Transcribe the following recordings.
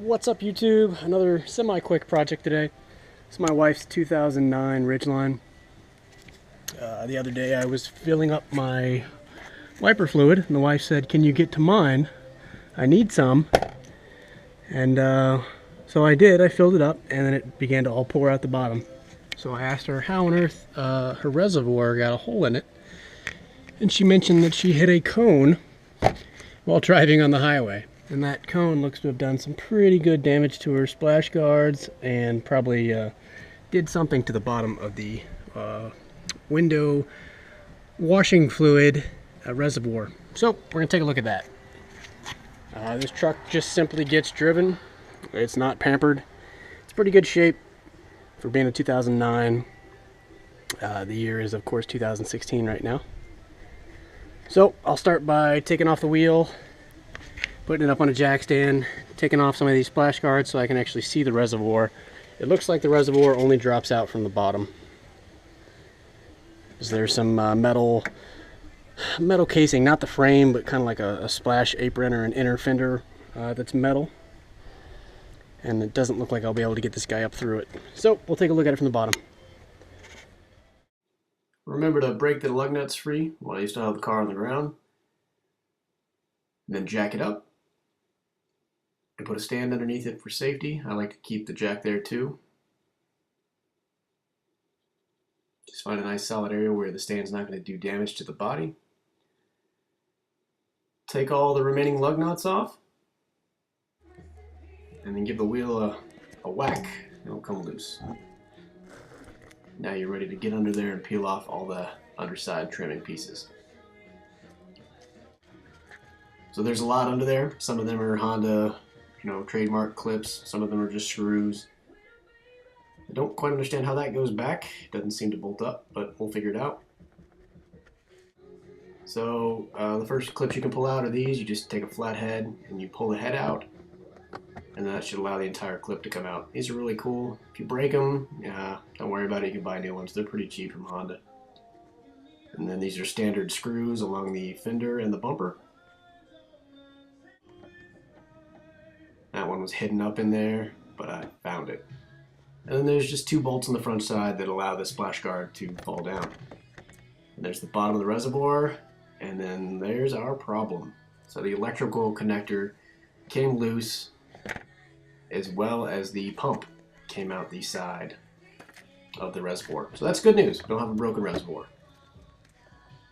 What's up, YouTube? Another semi-quick project today. It's my wife's 2009 Ridgeline. The other day I was filling up my wiper fluid and the wife said, "Can you get to mine? I need some." And so I did. I filled it up and then it began to all pour out the bottom. So I asked her how on earth her reservoir got a hole in it, and she mentioned that she hit a cone while driving on the highway. And that cone looks to have done some pretty good damage to her splash guards and probably did something to the bottom of the window washing fluid reservoir. So we're going to take a look at that. This truck just simply gets driven. It's not pampered. It's pretty good shape for being a 2009. The year is, of course, 2016 right now. So I'll start by taking off the wheel, putting it up on a jack stand, taking off some of these splash guards so I can actually see the reservoir. It looks like the reservoir only drops out from the bottom. There's some metal casing, not the frame, but kind of like a splash apron or an inner fender that's metal. And it doesn't look like I'll be able to get this guy up through it. So we'll take a look at it from the bottom. Remember to break the lug nuts free while you still have the car on the ground. Then jack it up and put a stand underneath it for safety. I like to keep the jack there too. Just find a nice solid area where the stand's not going to do damage to the body. Take all the remaining lug nuts off and then give the wheel a whack and it'll come loose. Now you're ready to get under there and peel off all the underside trimming pieces. So there's a lot under there. Some of them are Honda, trademark clips. Some of them are just screws. I don't quite understand how that goes back. It doesn't seem to bolt up, but we'll figure it out. So the first clips you can pull out are these. You just take a flat head and you pull the head out, and that should allow the entire clip to come out. These are really cool. If you break them, don't worry about it. You can buy new ones. They're pretty cheap from Honda. And then these are standard screws along the fender and the bumper. That one was hidden up in there, but I found it. And then there's just two bolts on the front side that allow the splash guard to fall down. And there's the bottom of the reservoir, and then there's our problem. So the electrical connector came loose, as well as the pump came out the side of the reservoir. So that's good news. We don't have a broken reservoir.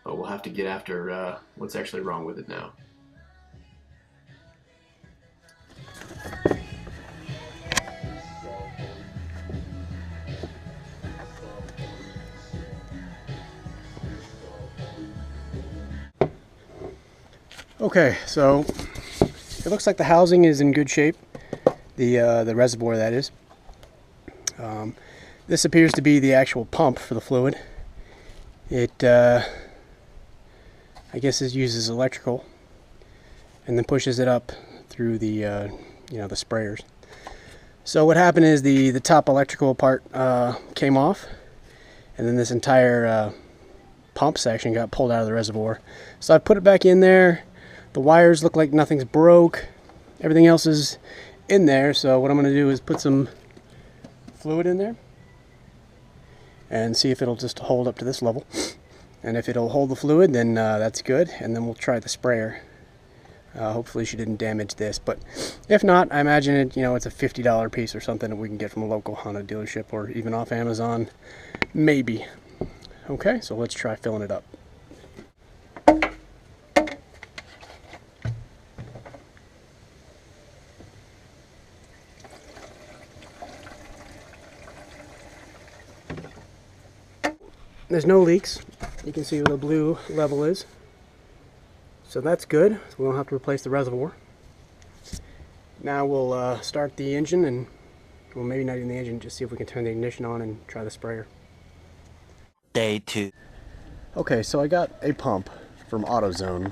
But we'll have to get after what's actually wrong with it now. Okay, so it looks like the housing is in good shape. The reservoir, that is. This appears to be the actual pump for the fluid. It, I guess, it uses electrical and then pushes it up through the, the sprayers. So what happened is the top electrical part came off, and then this entire pump section got pulled out of the reservoir. So I put it back in there. The wires look like nothing's broke. Everything else is in there. So what I'm going to do is put some fluid in there and see if it'll just hold up to this level. And if it'll hold the fluid, then that's good. And then we'll try the sprayer. Hopefully she didn't damage this. But if not, I imagine it, it's a $50 piece or something that we can get from a local Honda dealership or even off Amazon. Maybe. Okay, so let's try filling it up. There's no leaks. You can see where the blue level is. So that's good. So we don't have to replace the reservoir. Now we'll start the engine and, well, maybe not even the engine, just see if we can turn the ignition on and try the sprayer. Day 2. Okay, so I got a pump from AutoZone.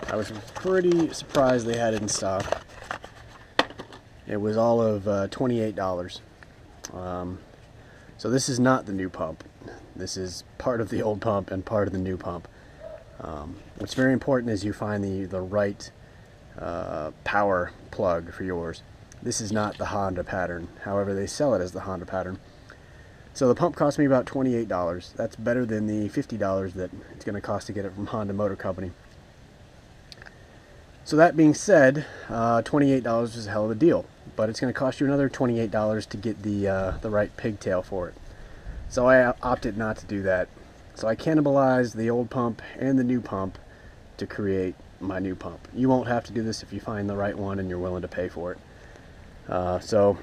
I was pretty surprised they had it in stock. It was all of $28. So this is not the new pump. This is part of the old pump and part of the new pump. What's very important is you find the right power plug for yours. This is not the Honda pattern, however they sell it as the Honda pattern. So the pump cost me about $28. That's better than the $50 that it's going to cost to get it from Honda Motor Company. So that being said, $28 is a hell of a deal, but it's going to cost you another $28 to get the right pigtail for it. So I opted not to do that. So I cannibalized the old pump and the new pump to create my new pump. You won't have to do this if you find the right one and you're willing to pay for it. So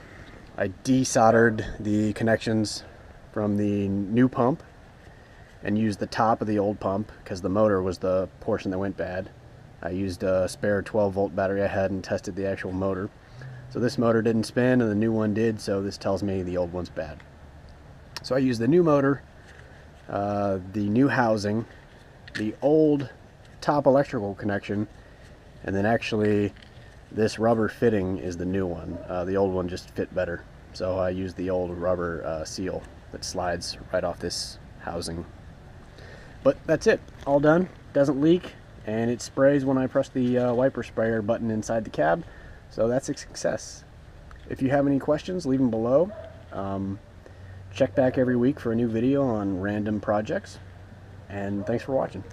I desoldered the connections from the new pump and used the top of the old pump because the motor was the portion that went bad. I used a spare 12-volt battery I had and tested the actual motor. So this motor didn't spin and the new one did, so this tells me the old one's bad. So I used the new motor, the new housing, the old top electrical connection, and then actually this rubber fitting is the new one. The old one just fit better. So I used the old rubber seal that slides right off this housing. But that's it, all done. Doesn't leak, and it sprays when I press the wiper sprayer button inside the cab. So that's a success. If you have any questions, leave them below. Check back every week for a new video on random projects. And thanks for watching.